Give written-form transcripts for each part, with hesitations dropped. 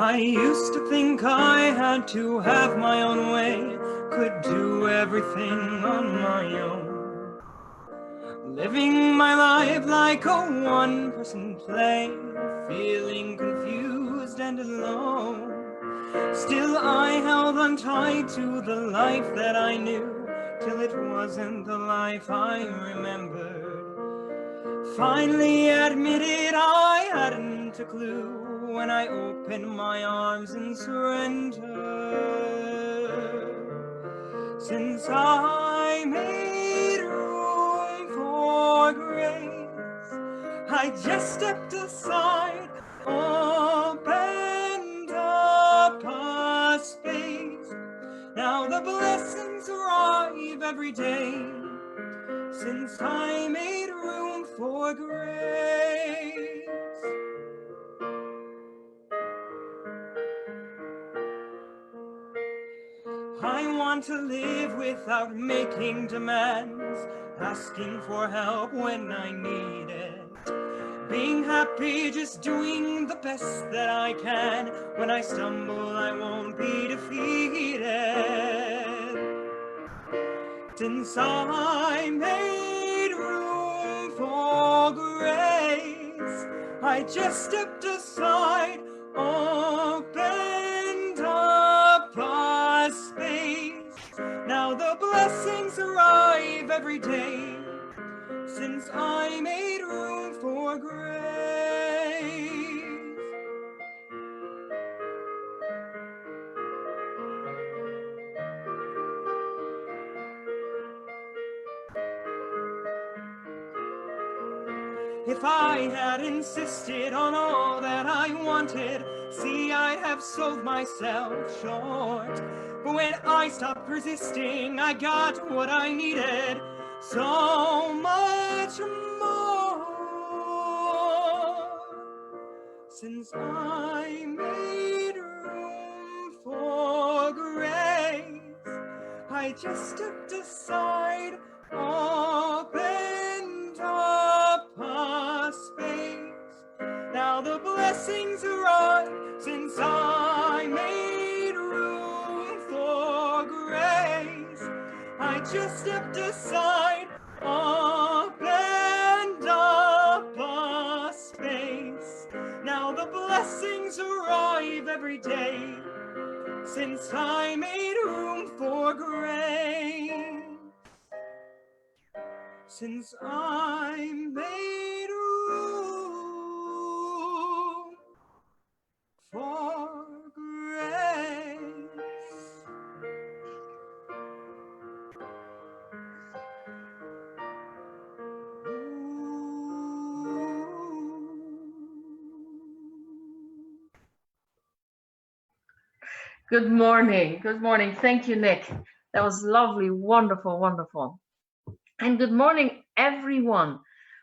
I used to think I had to have my own way, could do everything on my own. Living my life like a one-person play, feeling confused and alone. Still I held on tight to the life that I knew, till it wasn't the life I remembered. Finally admitted I hadn't a clue when I opened my arms in surrender. Since I made room for grace, I just stepped aside, opened up a space. Now the blessings arrive every day, since I made room for grace. I want to live without making demands, asking for help when I need it, being happy just doing the best that I can. When I stumble, I won't be defeated. Since I made room for grace, I just stepped aside, opened up a space. Now the blessings arrive every day, since I made room for grace. If I had insisted on all that I wanted, see, I'd have sold myself short. But when I stopped resisting, I got what I needed, so much more. Since I made room for grace, I just stepped aside, opened up a space. Now the blessings arrive, since I made room for grace. I just stepped aside, opened up a space. Now the blessings arrive every day, since I made room for grace. Since I made room for grace. Good morning. Good morning. Thank you, Nick. That was lovely, wonderful, wonderful. And good morning, everyone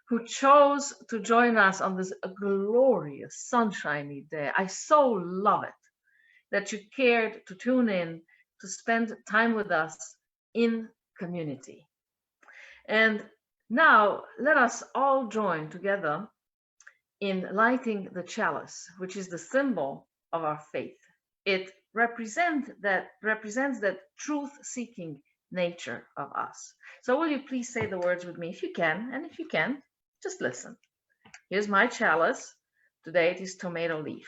who chose to join us on this glorious, sunshiny day. I so love it that you cared to tune in to spend time with us in community. And now let us all join together in lighting the chalice, which is the symbol of our faith. It represents that truth-seeking nature of us. So will you please say the words with me if you can, and if you can, just listen. Here's my chalice. Today it is tomato leaf.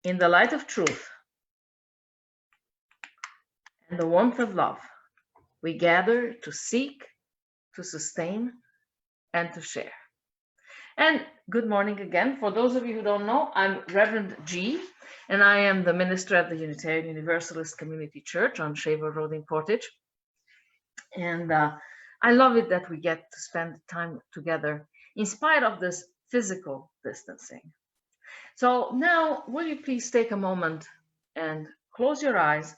In the light of truth and the warmth of love, we gather to seek, to sustain, and to share. And good morning again. For those of you who don't know, I'm Reverend G, and I am the minister at the Unitarian Universalist Community Church on Shaver Road in Portage. And I love it that we get to spend time together in spite of this physical distancing. So now, will you please take a moment and close your eyes?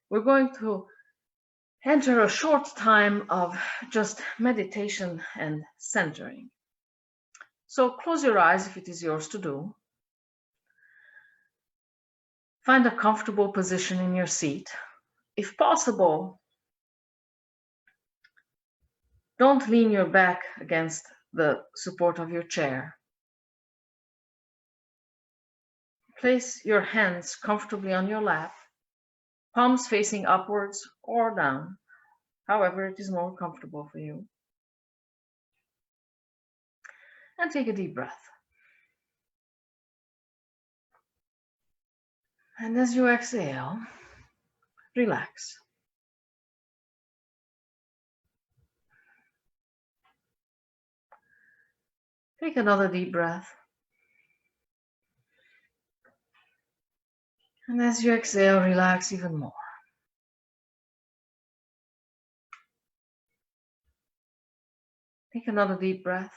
We're going to enter a short time of just meditation and centering. So close your eyes if it is yours to do. Find a comfortable position in your seat. If possible, don't lean your back against the support of your chair. place your hands comfortably on your lap, palms facing upwards or down, however it is more comfortable for you. And take a deep breath. And as you exhale, relax. Take another deep breath. And as you exhale, relax even more. Take another deep breath.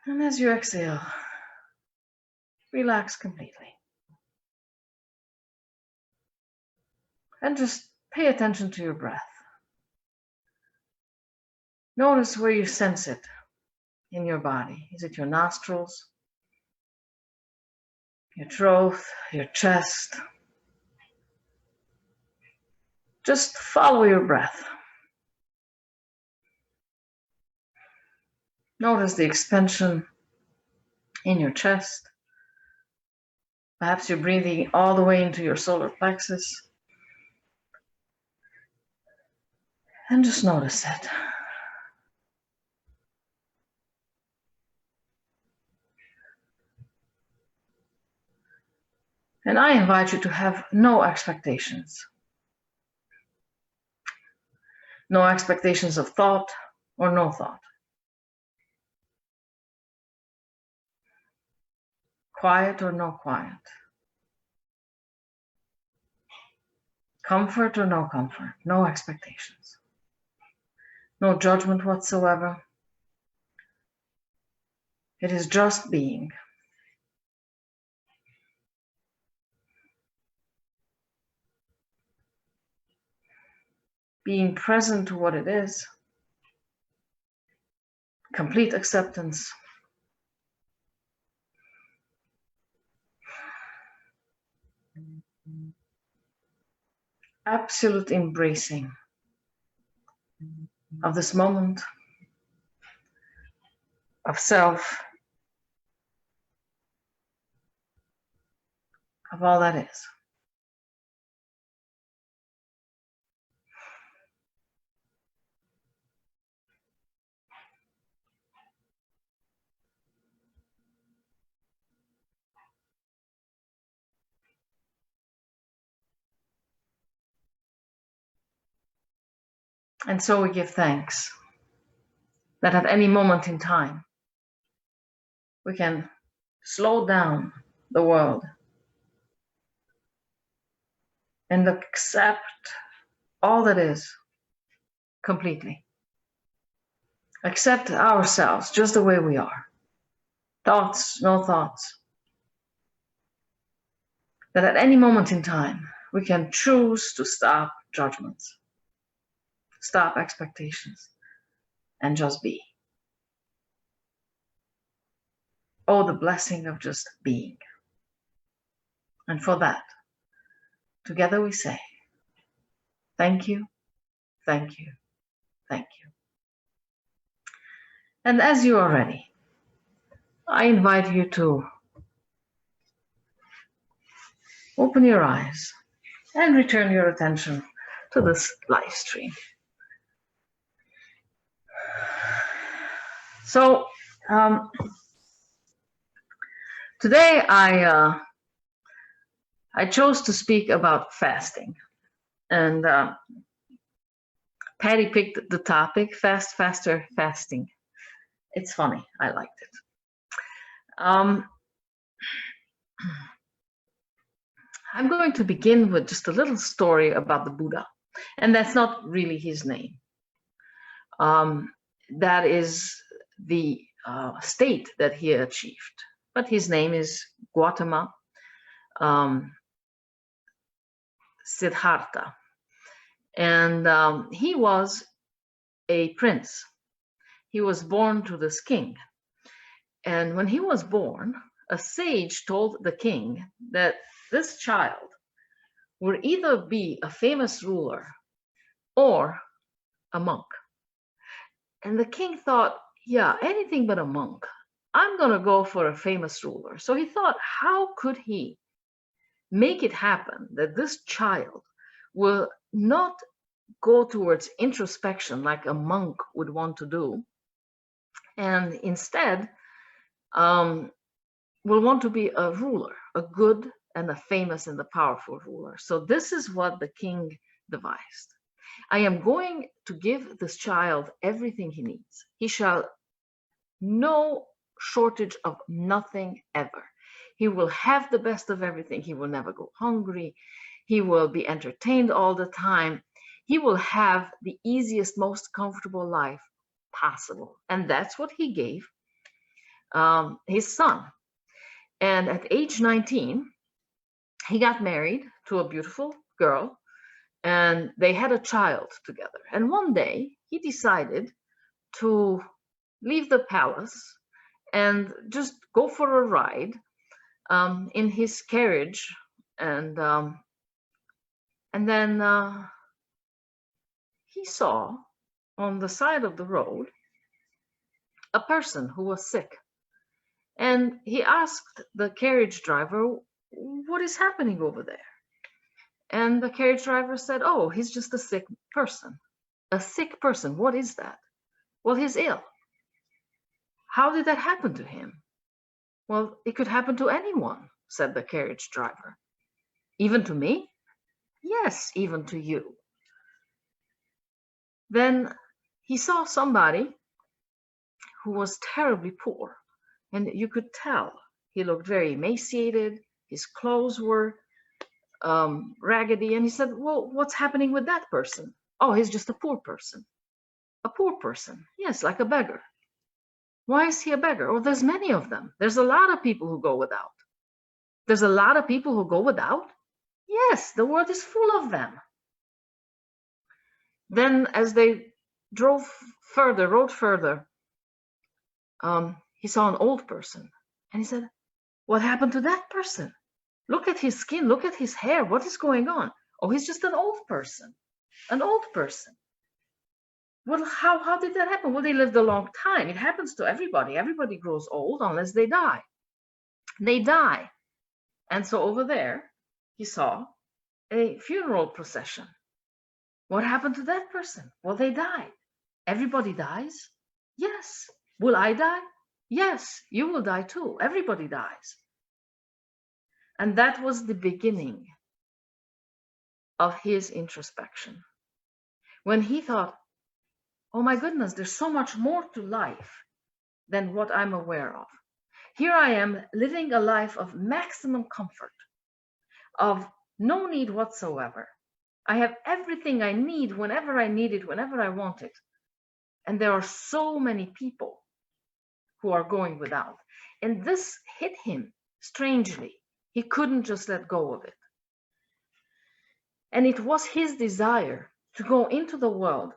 And as you exhale, relax completely. And just pay attention to your breath. Notice where you sense it in your body. Is it your nostrils, your throat, your chest? Just follow your breath. Notice the expansion in your chest. Perhaps you're breathing all the way into your solar plexus. And just notice it. And I invite you to have no expectations. No expectations of thought or no thought. Quiet or no quiet. Comfort or no comfort. No expectations. No judgment whatsoever. It is just being. Being present to what it is. Complete acceptance. Absolute embracing of this moment of self, of all that is. And so we give thanks that at any moment in time, we can slow down the world and accept all that is completely. Accept ourselves just the way we are. Thoughts, no thoughts. That at any moment in time, we can choose to stop judgments, stop expectations, and just be. Oh, the blessing of just being. And for that, together we say, thank you, thank you, thank you. And as you are ready, I invite you to open your eyes and return your attention to this live stream. So today I chose to speak about fasting, and Patty picked the topic, fast, faster, fasting. It's funny, I liked it. I'm going to begin with just a little story about the Buddha, and that's not really his name. That is the state that he achieved, but his name is Gautama Siddhartha, and he was a prince. He was born to this king, and when he was born, a sage told the king that this child would either be a famous ruler or a monk. And the king thought, yeah, anything but a monk. I'm going to go for a famous ruler. So he thought, how could he make it happen that this child will not go towards introspection like a monk would want to do, and instead will want to be a ruler, a good and a famous and a powerful ruler. So this is what the king devised. I am going to give this child everything he needs. He shall no shortage of nothing ever. He will have the best of everything. He will never go hungry. He will be entertained all the time. He will have the easiest, most comfortable life possible. And that's what he gave his son. And at age 19, he got married to a beautiful girl, and they had a child together. And one day he decided to leave the palace and just go for a ride in his carriage. And then he saw on the side of the road a person who was sick. And he asked the carriage driver, what is happening over there? And the carriage driver said, oh, he's just a sick person. A sick person, what is that? Well, he's ill. How did that happen to him? Well, it could happen to anyone, said the carriage driver. Even to me? Yes, even to you. Then he saw somebody who was terribly poor. And you could tell he looked very emaciated. His clothes were raggedy. And he said, well, what's happening with that person? Oh, he's just a poor person. A poor person. Yes, like a beggar. Why is he a beggar? Oh, there's many of them. There's a lot of people who go without. There's a lot of people who go without? Yes, the world is full of them. Then as they rode further, he saw an old person. And he said, what happened to that person? Look at his skin, look at his hair. What is going on? Oh, he's just an old person. An old person. Well, how did that happen? Well, they lived a long time. It happens to everybody. Everybody grows old unless they die. They die. And so over there, he saw a funeral procession. What happened to that person? Well, they died. Everybody dies? Yes. Will I die? Yes, you will die too. Everybody dies. And that was the beginning of his introspection. When he thought, oh my goodness, there's so much more to life than what I'm aware of. Here I am living a life of maximum comfort, of no need whatsoever. I have everything I need whenever I need it, whenever I want it. And there are so many people who are going without. And this hit him strangely. He couldn't just let go of it. And it was his desire to go into the world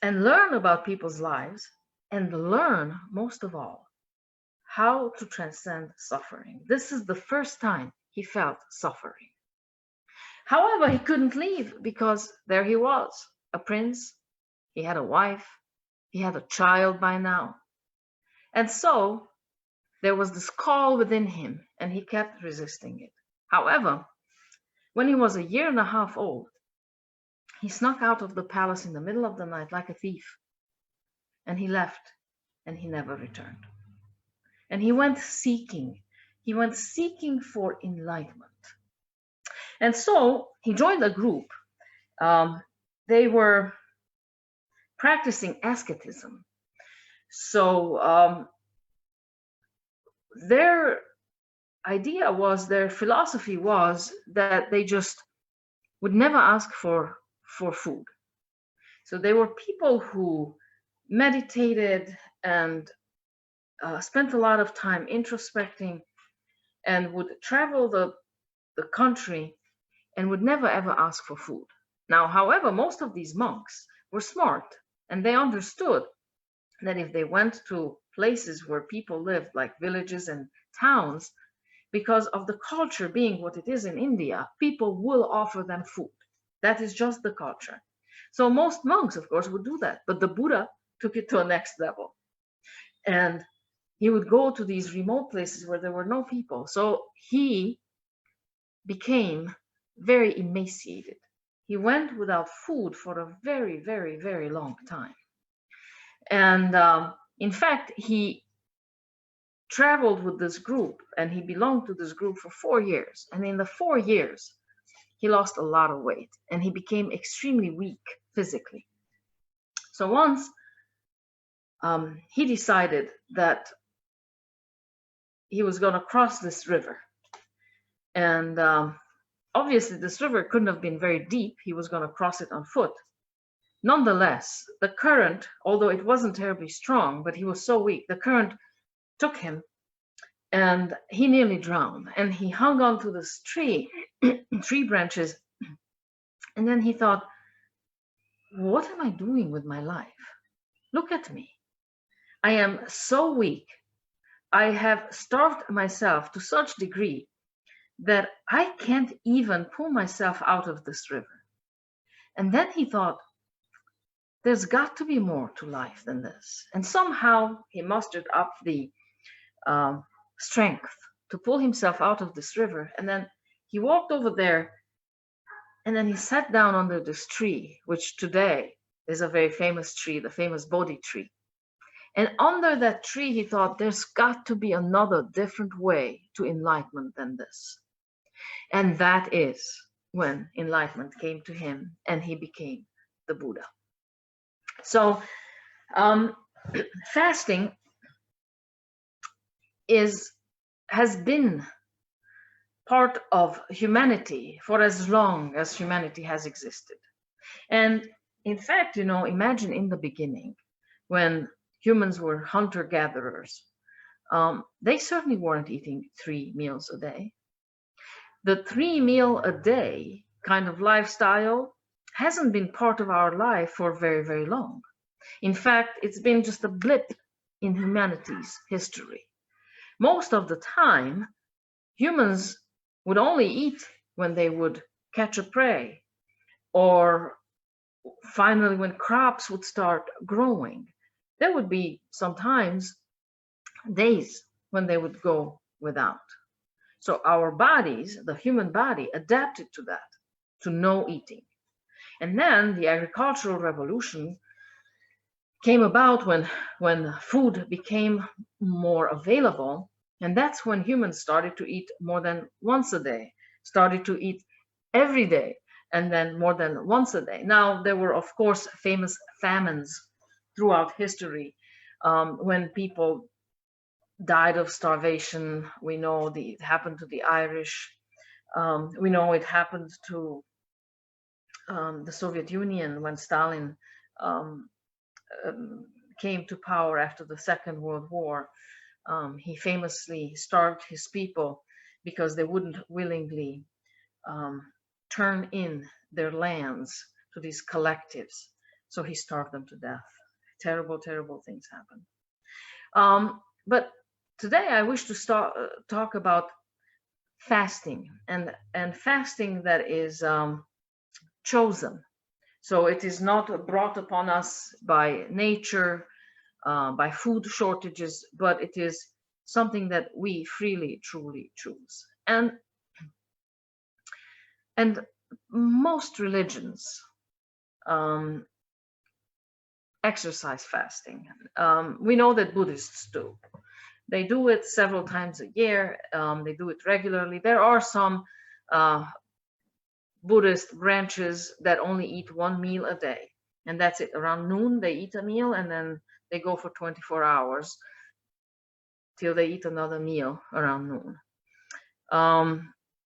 and learn about people's lives, and learn, most of all, how to transcend suffering. This is the first time he felt suffering. However, he couldn't leave because there he was, a prince. He had a wife. He had a child by now. And so there was this call within him, and he kept resisting it. However, when he was 1.5 years old, he snuck out of the palace in the middle of the night like a thief. And he left, and he never returned. And he went seeking. He went seeking for enlightenment. And so he joined a group. They were practicing asceticism. So their idea was, their philosophy was that they just would never ask for food. So they were people who meditated and spent a lot of time introspecting, and would travel the country and would never ever ask for food. Now, however, most of these monks were smart, and they understood that if they went to places where people lived, like villages and towns, because of the culture being what it is in India, people will offer them food. That is just the culture. So most monks, of course, would do that. But the Buddha took it to a next level. And he would go to these remote places where there were no people. So he became very emaciated. He went without food for a very, very, very long time. And in fact, he traveled with this group, and he belonged to this group for 4 years. And in the 4 years, he lost a lot of weight, and he became extremely weak physically. So once he decided that he was going to cross this river. And obviously, this river couldn't have been very deep. He was going to cross it on foot. Nonetheless, the current, although it wasn't terribly strong, but he was so weak, the current took him, and he nearly drowned. And he hung on to this tree, tree branches. And then he thought, what am I doing with my life? Look at me. I am so weak. I have starved myself to such a degree that I can't even pull myself out of this river. And then he thought, there's got to be more to life than this. And somehow he mustered up the strength to pull himself out of this river. And then he walked over there, and then he sat down under this tree, which today is a very famous tree, the famous Bodhi tree. And under that tree, he thought, there's got to be another different way to enlightenment than this. And that is when enlightenment came to him, and he became the Buddha. So fasting has been part of humanity for as long as humanity has existed. And in fact, imagine in the beginning when humans were hunter-gatherers, they certainly weren't eating 3 meals a day. The 3 meal a day kind of lifestyle hasn't been part of our life for very, very long. In fact, it's been just a blip in humanity's history. Most of the time, humans would only eat when they would catch a prey, or finally when crops would start growing. There would be sometimes days when they would go without. So our bodies, the human body, adapted to that, to no eating. And then the agricultural revolution came about when food became more available. And that's when humans started to eat more than once a day, started to eat every day, and then more than once a day. Now, there were, of course, famous famines throughout history when people died of starvation. We know it happened to the Irish. We know it happened to the Soviet Union when Stalin came to power after the Second World War. He famously starved his people because they wouldn't willingly turn in their lands to these collectives. So he starved them to death. Terrible, terrible things happened. But today I wish to talk about fasting, and fasting that is chosen. So it is not brought upon us by nature, by food shortages, but it is something that we freely, truly choose. And most religions exercise fasting. We know that Buddhists do. They do it several times a year. They do it regularly. There are some Buddhist branches that only eat 1 meal a day, and that's it. Around noon, they eat a meal, and then they go for 24 hours till they eat another meal around noon.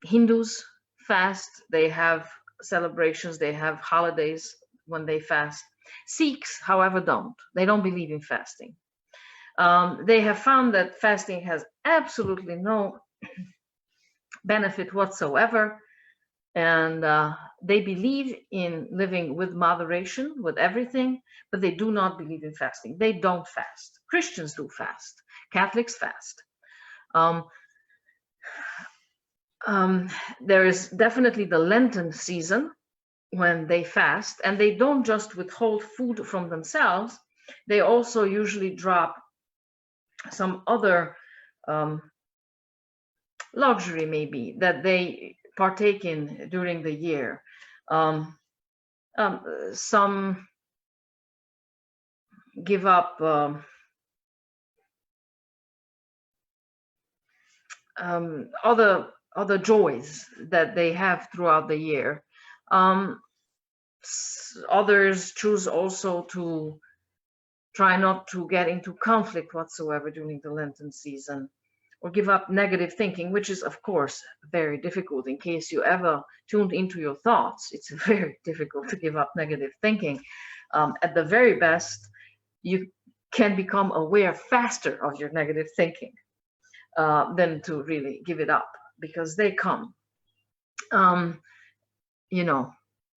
Hindus fast. They have celebrations. They have holidays when they fast. Sikhs, however, don't. They don't believe in fasting. They have found that fasting has absolutely no benefit whatsoever. And they believe in living with moderation, with everything, but they do not believe in fasting. They don't fast. Christians do fast. Catholics fast. There is definitely the Lenten season when they fast, and they don't just withhold food from themselves. They also usually drop some other luxury maybe that they partake in during the year. Some give up other joys that they have throughout the year. Others choose also to try not to get into conflict whatsoever during the Lenten season, or give up negative thinking, which is of course very difficult. In case you ever tuned into your thoughts, it's very difficult to give up negative thinking. At the very best, you can become aware faster of your negative thinking than to really give it up, because they come. You know,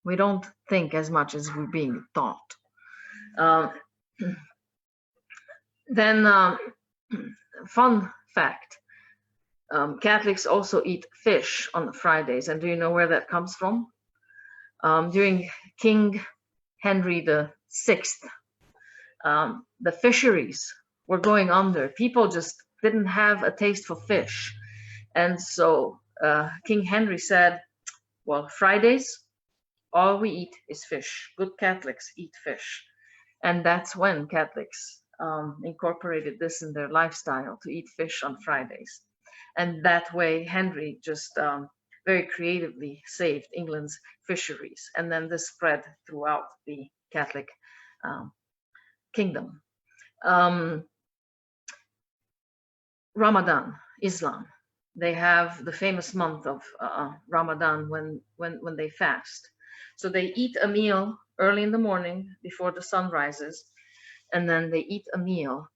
we don't think as much as we're being taught. Then, fun fact, Catholics also eat fish on Fridays. And do you know where that comes from? During King Henry VI, the fisheries were going under. People just didn't have a taste for fish. And so King Henry said, well, Fridays, all we eat is fish. Good Catholics eat fish. And that's when Catholics incorporated this in their lifestyle, to eat fish on Fridays. And that way, Henry just very creatively saved England's fisheries. And then this spread throughout the Catholic kingdom. Ramadan, Islam. They have the famous month of Ramadan when they fast. So they eat a meal early in the morning before the sun rises, and then they eat a meal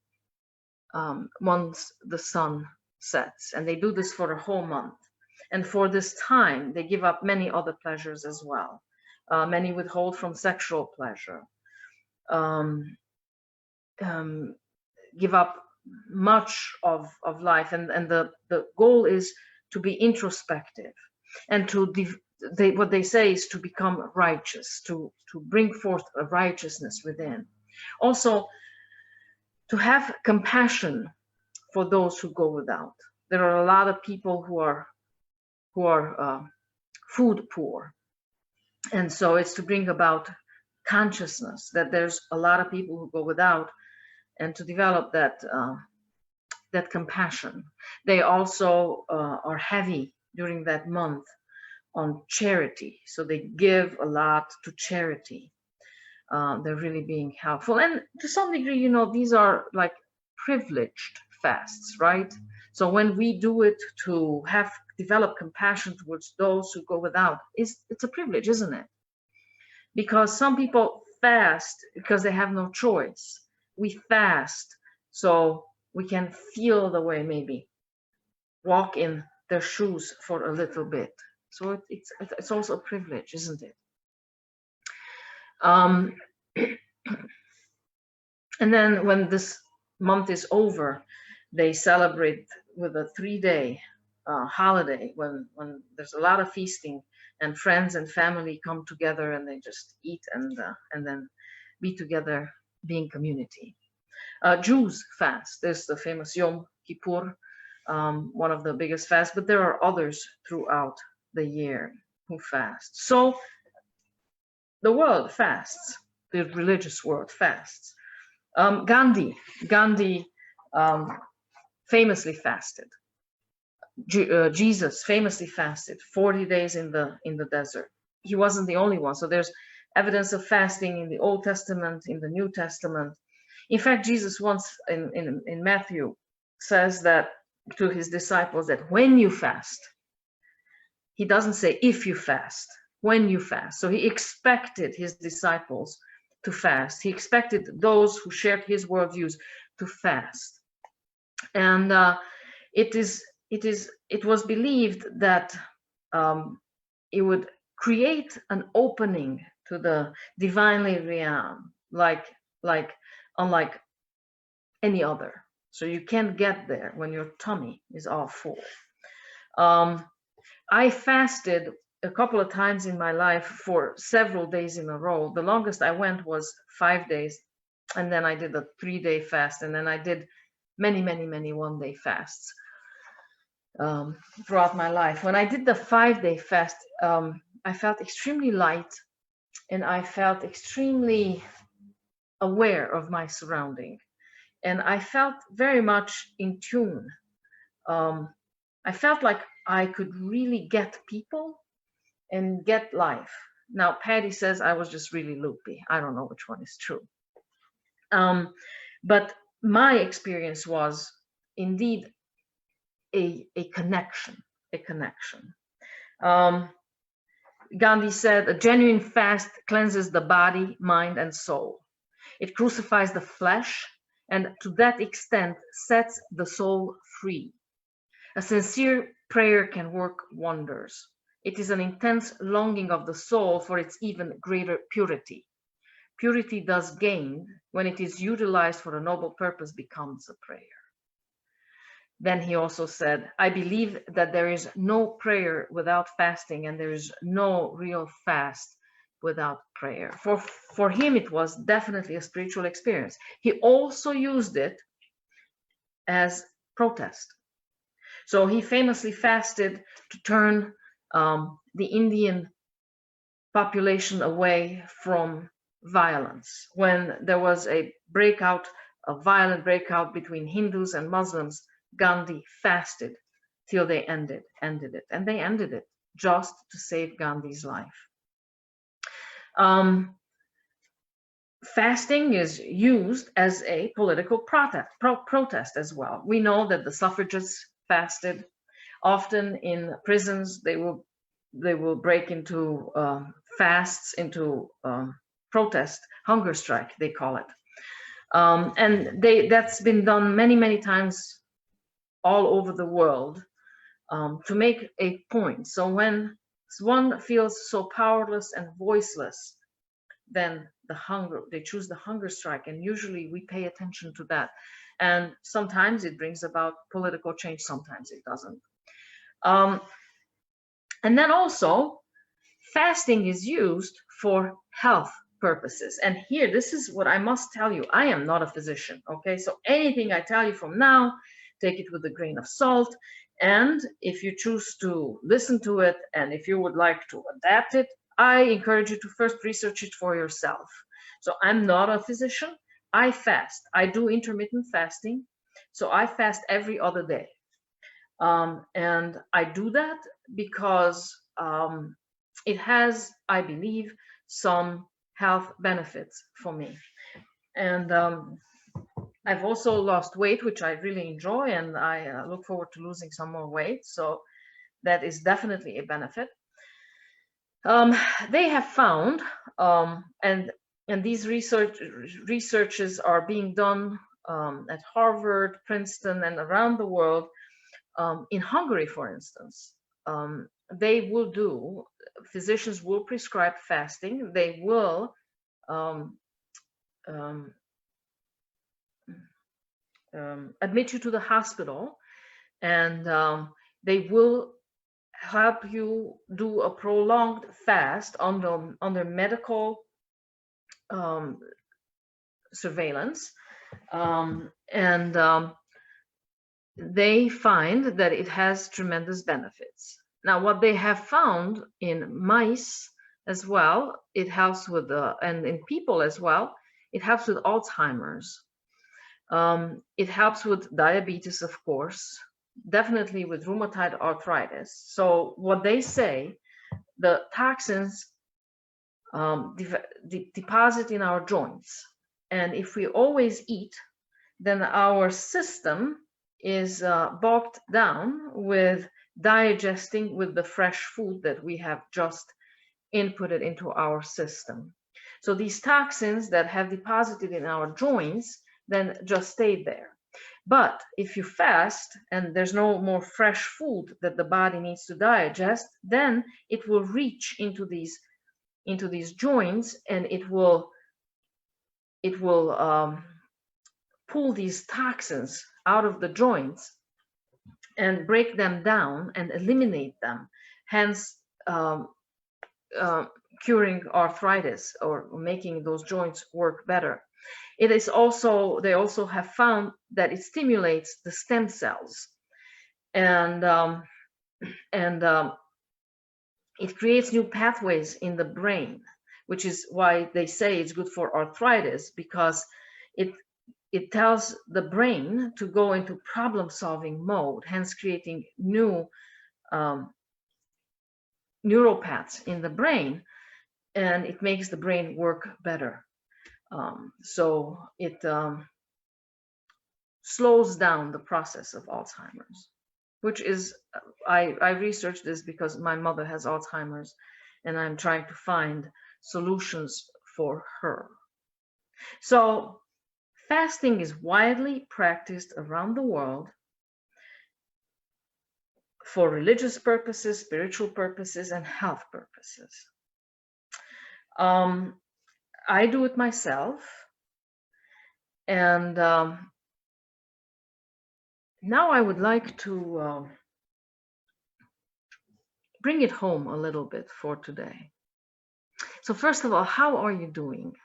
once the sun sets. And they do this for a whole month. And for this time, they give up many other pleasures as well. Many withhold from sexual pleasure, give up much of life. And the goal is to be introspective and to what they say is to become righteous, to bring forth a righteousness within. Also, to have compassion for those who go without. There are a lot of people who are food poor, and so it's to bring about consciousness that there's a lot of people who go without, and to develop that compassion. They also are heavy during that month on charity, so they give a lot to charity. They're really being helpful, and to some degree, you know, these are like privileged fasts, right? So when we do it to develop compassion towards those who go without, it's a privilege, isn't it? Because some people fast because they have no choice. We fast so we can feel the way, maybe walk in their shoes for a little bit. So it's also a privilege, isn't it? And then when this month is over, they celebrate with a 3-day holiday when there's a lot of feasting, and friends and family come together and they just eat and then be together, being community. Jews fast. There's the famous Yom Kippur, one of the biggest fasts, but there are others throughout the year who fast. So the world fasts, the religious world fasts. Gandhi famously fasted. Jesus famously fasted 40 days in the desert. He wasn't the only one. So there's evidence of fasting in the Old Testament, in the New Testament. In fact, Jesus once in Matthew says that to his disciples, that when you fast, he doesn't say if you fast, when you fast. So he expected his disciples to fast. He expected those who shared his worldviews to fast. And it was believed that it would create an opening to the divinely realm, like unlike any other. So you can't get there when your tummy is all full. I fasted a couple of times in my life for several days in a row. The longest I went was 5 days, and then I did a 3-day fast, and then I did many one-day fasts throughout my life. When I did the 5-day fast, I felt extremely light, and I felt extremely aware of my surrounding, and I felt very much in tune. I felt like I could really get people and get life. Now, Patty says I was just really loopy. I don't know which one is true. But my experience was indeed a connection, Gandhi said, a genuine fast cleanses the body, mind, and soul. It crucifies the flesh, and to that extent sets the soul free. A sincere prayer can work wonders. It is an intense longing of the soul for its even greater purity. Purity thus gained, when it is utilized for a noble purpose, becomes a prayer. Then he also said, I believe that there is no prayer without fasting, and there is no real fast without prayer. For him, it was definitely a spiritual experience. He also used it as protest. So he famously fasted to turn the Indian population away from violence. When there was a violent breakout between Hindus and Muslims, Gandhi fasted till they ended it. And they ended it just to save Gandhi's life. Fasting is used as a political protest as well. We know that the suffragists fasted. Often in prisons, they will break into fasts, into protest, hunger strike, they call it. And that's been done many times all over the world to make a point. So when one feels so powerless and voiceless, then they choose the hunger strike, and usually we pay attention to that. And sometimes it brings about political change, sometimes it doesn't. And then also, fasting is used for health purposes. And here, this is what I must tell you. I am not a physician, okay? So anything I tell you from now, take it with a grain of salt. And if you choose to listen to it, and if you would like to adapt it, I encourage you to first research it for yourself. So I'm not a physician. I fast. I do intermittent fasting. So I fast every other day. And I do that because it has, I believe, some health benefits for me. And I've also lost weight, which I really enjoy, and I look forward to losing some more weight. So that is definitely a benefit. They have found, and these researches are being done at Harvard, Princeton, and around the world. In Hungary, for instance, physicians will prescribe fasting. They will admit you to the hospital, and they will help you do a prolonged fast under medical surveillance, and they find that it has tremendous benefits. Now, what they have found in mice as well, it helps with and in people as well, it helps with Alzheimer's. It helps with diabetes, of course, definitely with rheumatoid arthritis. So what they say, the toxins deposit in our joints. And if we always eat, then our system is bogged down with digesting with the fresh food that we have just inputted into our system. So these toxins that have deposited in our joints then just stay there. But if you fast and there's no more fresh food that the body needs to digest, then it will reach into these joints, and it will pull these toxins out of the joints and break them down and eliminate them, hence curing arthritis or making those joints work better. It is also, they also have found that it stimulates the stem cells, and it creates new pathways in the brain, which is why they say it's good for arthritis, because it tells the brain to go into problem-solving mode, hence creating new neural paths in the brain, and it makes the brain work better. So it slows down the process of Alzheimer's, which is, I researched this because my mother has Alzheimer's, and I'm trying to find solutions for her. So fasting is widely practiced around the world for religious purposes, spiritual purposes, and health purposes. I do it myself, and now I would like to bring it home a little bit for today. So first of all, how are you doing?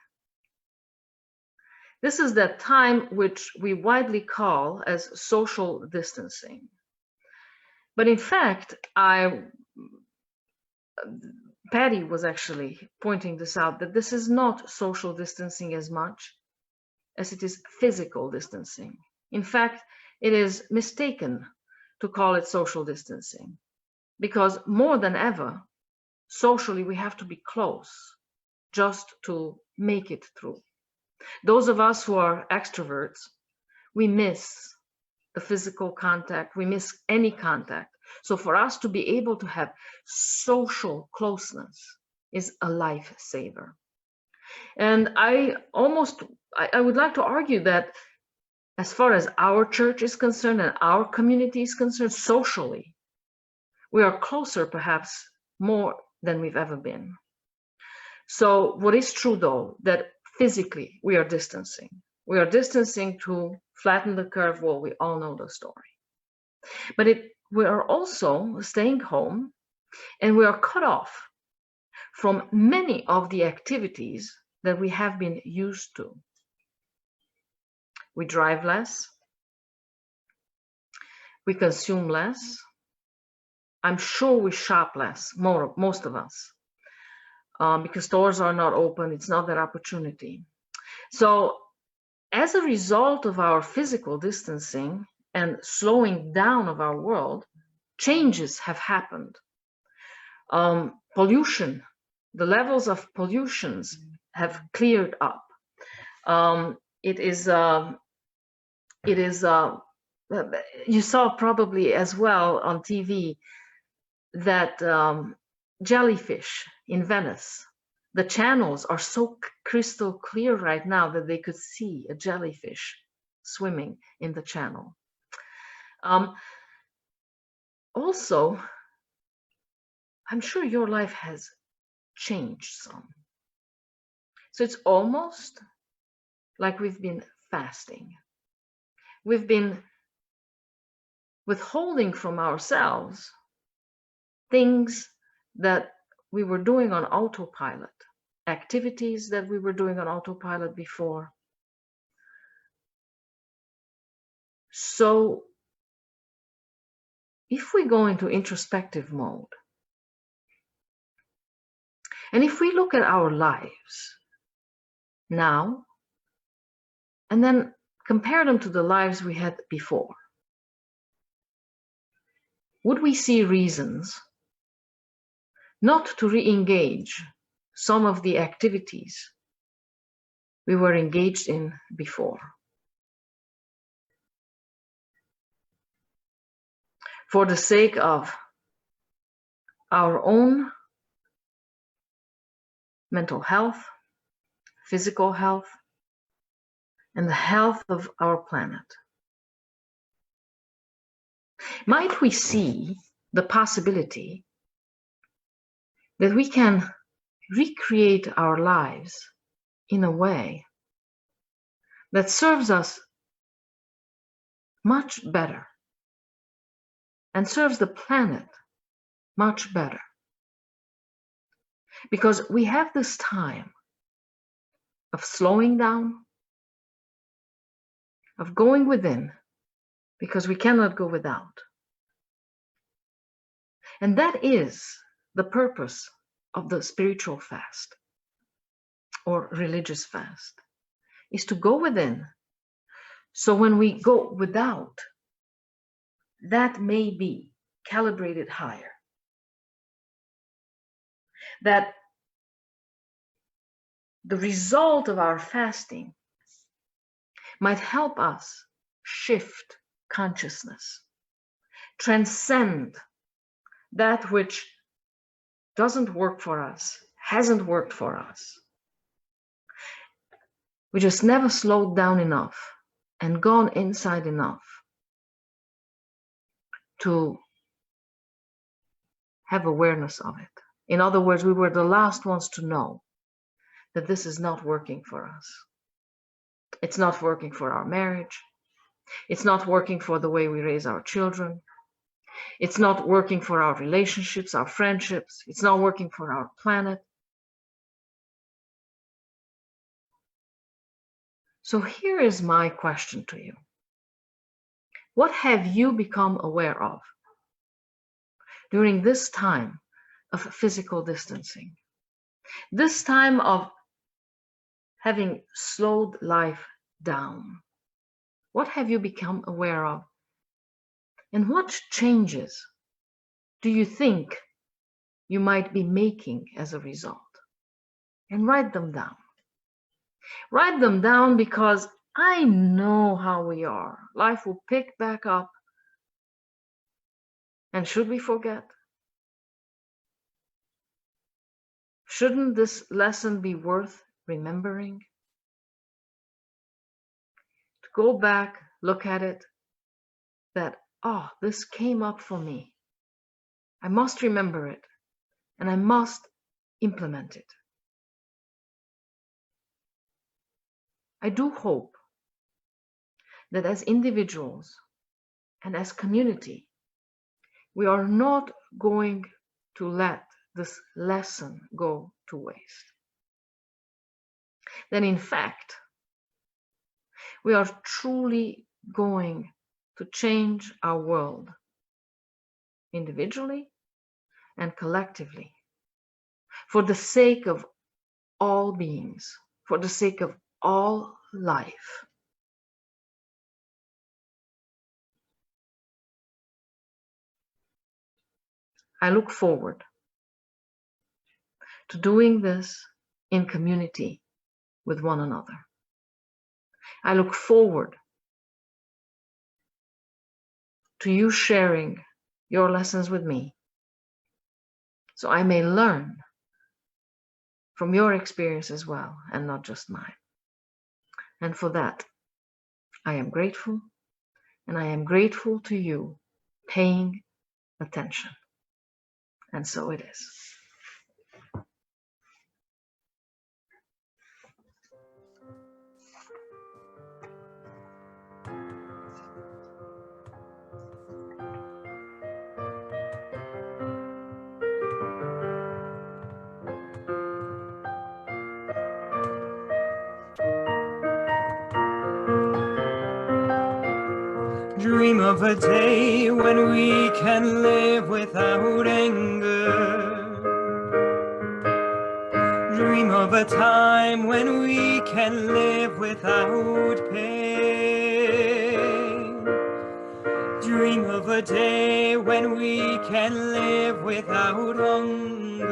This is that time which we widely call as social distancing. But in fact, Patty was actually pointing this out, that this is not social distancing as much as it is physical distancing. In fact, it is mistaken to call it social distancing, because more than ever, socially, we have to be close just to make it through. Those of us who are extroverts, we miss the physical contact, we miss any contact. So for us to be able to have social closeness is a lifesaver. And I would like to argue that as far as our church is concerned and our community is concerned, socially, we are closer perhaps more than we've ever been. So what is true though, that physically we are distancing. We are distancing to flatten the curve. Well, we all know the story. But we are also staying home, and we are cut off from many of the activities that we have been used to. We drive less. We consume less. I'm sure we shop less, most of us, because stores are not open. It's not that opportunity. So as a result of our physical distancing and slowing down of our world, changes have happened. Pollution, the levels of pollutions have cleared up. You saw probably as well on TV that jellyfish in Venice, the channels are so crystal clear right now that they could see a jellyfish swimming in the channel. Also, I'm sure your life has changed some. So it's almost like we've been fasting. We've been withholding from ourselves things that we were doing on autopilot, activities that we were doing on autopilot before. So if we go into introspective mode, and if we look at our lives now, and then compare them to the lives we had before, would we see reasons not to re-engage some of the activities we were engaged in before? For the sake of our own mental health, physical health, and the health of our planet. Might we see the possibility that we can recreate our lives in a way that serves us much better and serves the planet much better? Because we have this time of slowing down, of going within, because we cannot go without. And that is the purpose of the spiritual fast or religious fast, is to go within. So when we go without, that may be calibrated higher. That the result of our fasting might help us shift consciousness, transcend that which doesn't work for us, hasn't worked for us. We just never slowed down enough and gone inside enough to have awareness of it. In other words, we were the last ones to know that this is not working for us. It's not working for our marriage. It's not working for the way we raise our children. It's not working for our relationships, our friendships. It's not working for our planet. So here is my question to you. What have you become aware of during this time of physical distancing? This time of having slowed life down. What have you become aware of? And what changes do you think you might be making as a result? And write them down. Write them down, because I know how we are. Life will pick back up. And should we forget? Shouldn't this lesson be worth remembering? To go back, look at it, that, oh, this came up for me. I must remember it, and I must implement it. I do hope that as individuals and as community, we are not going to let this lesson go to waste. That in fact, we are truly going to change our world individually and collectively for the sake of all beings, for the sake of all life. I look forward to doing this in community with one another. I look forward to you sharing your lessons with me, so I may learn from your experience as well, and not just mine. And for that, I am grateful, and I am grateful to you paying attention. And so it is. Dream of a day when we can live without anger. Dream of a time when we can live without pain. Dream of a day when we can live without hunger.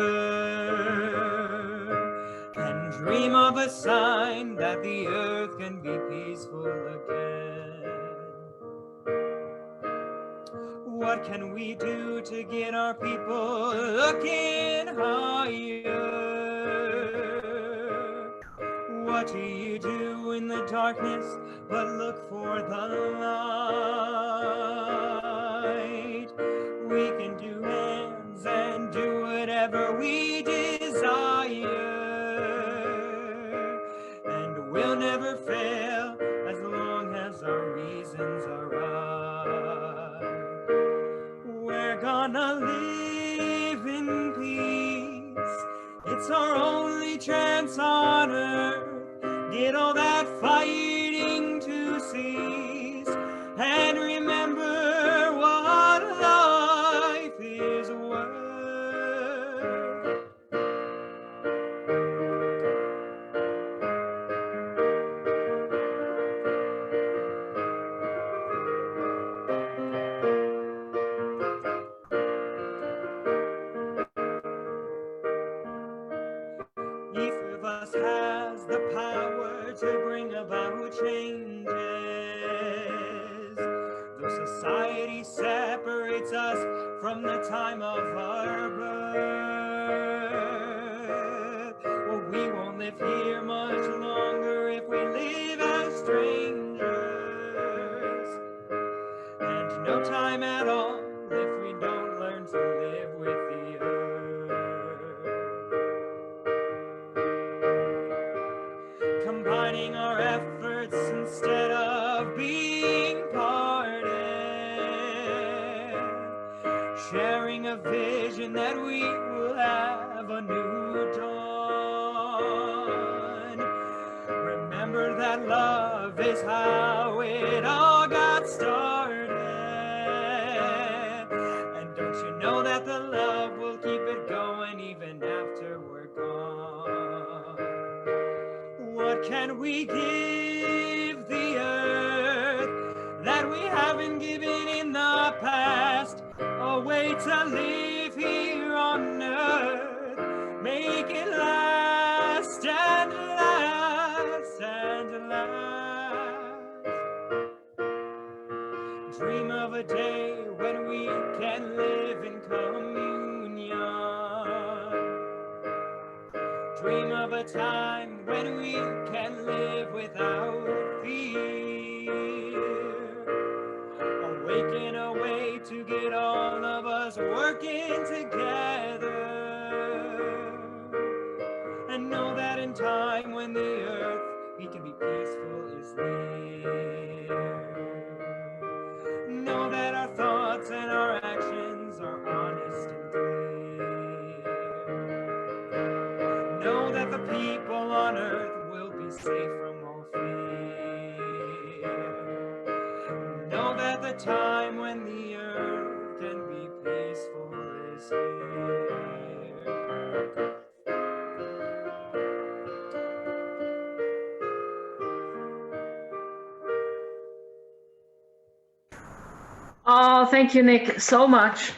And dream of a sign that the earth can be peaceful again. What can we do to get our people looking higher? What do you do in the darkness but look for the light? We can do hands and do whatever we desire, and we'll never fail as long as our reasons are right. We're gonna live in peace. It's our only chance on earth. Get all that fighting to cease. about changes. Though society separates us from the time of our birth, well, we won't live here much longer if we live as strangers. And no time at all if we don't learn to live with the earth. Combining our efforts instead of being parted. Sharing a vision that we will have a new dawn. Remember that love is how it all got started. And don't you know that the love will keep it going even after we're gone? What can we give the earth that we haven't given in the past? A way to live here on earth, make it last and last and last. Dream of a day when we can live in communion. Dream of a time when we can live without fear. Awaken a way to get all of us working together. And know that in time when the earth we can be peaceful is near. Know that our thoughts and our actions are honest and clear. Know that the people on earth will be safe from all fear. Know that the time when the earth can be peaceful is here. Oh, thank you, Nick, so much.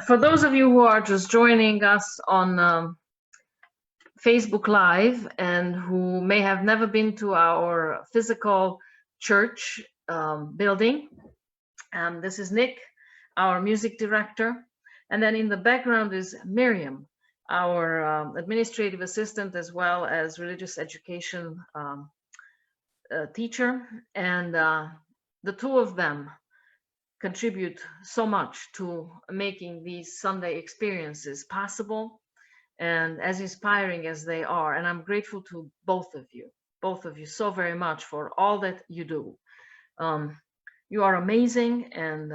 For those of you who are just joining us on Facebook Live and who may have never been to our physical church building, this is Nick, our music director. And then in the background is Miriam, our administrative assistant as well as religious education teacher. And the two of them contribute so much to making these Sunday experiences possible and as inspiring as they are. And I'm grateful to both of you so very much for all that you do. You are amazing, and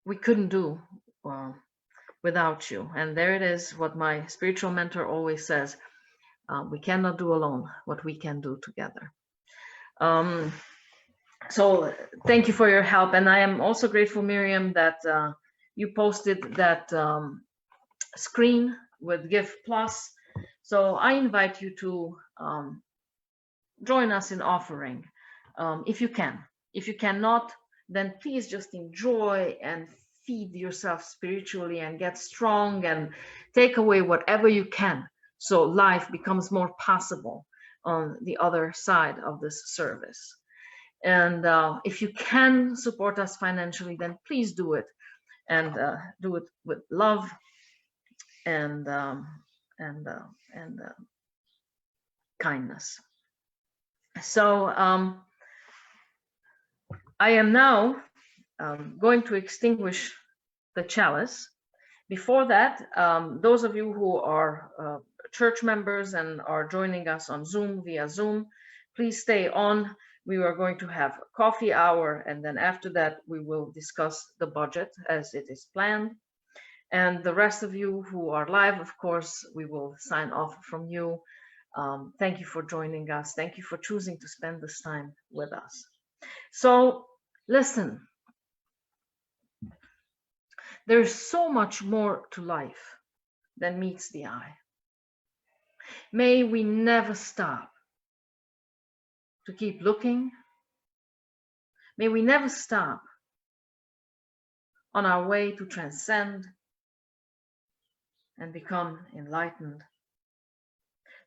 we couldn't do without you. And there it is, what my spiritual mentor always says, we cannot do alone what we can do together. So thank you for your help. And I am also grateful, Miriam, that you posted that screen with Give Plus. So I invite you to join us in offering if you can. If you cannot, then please just enjoy and feed yourself spiritually and get strong and take away whatever you can so life becomes more possible on the other side of this service. And if you can support us financially, then please do it, and do it with love and kindness. So I am now going to extinguish the chalice. Before that, those of you who are church members and are joining us on Zoom via Zoom, please stay on. We are going to have a coffee hour, and then after that we will discuss the budget as it is planned. And the rest of you who are live, of course, we will sign off from you. Thank you for joining us. Thank you for choosing to spend this time with us. So listen, there's so much more to life than meets the eye. May we never stop to keep looking. May we never stop on our way to transcend and become enlightened,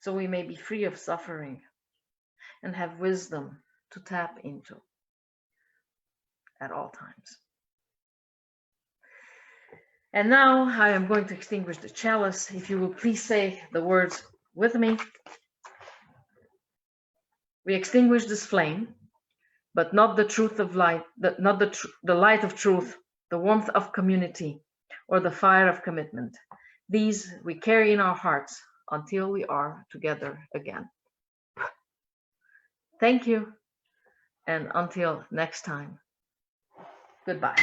so we may be free of suffering and have wisdom to tap into at all times. And now I am going to extinguish the chalice. If you will please say the words with me. We extinguish this flame, but not the truth of light, not the light of truth, the warmth of community, or the fire of commitment. These we carry in our hearts until we are together again. Thank you, and until next time, goodbye.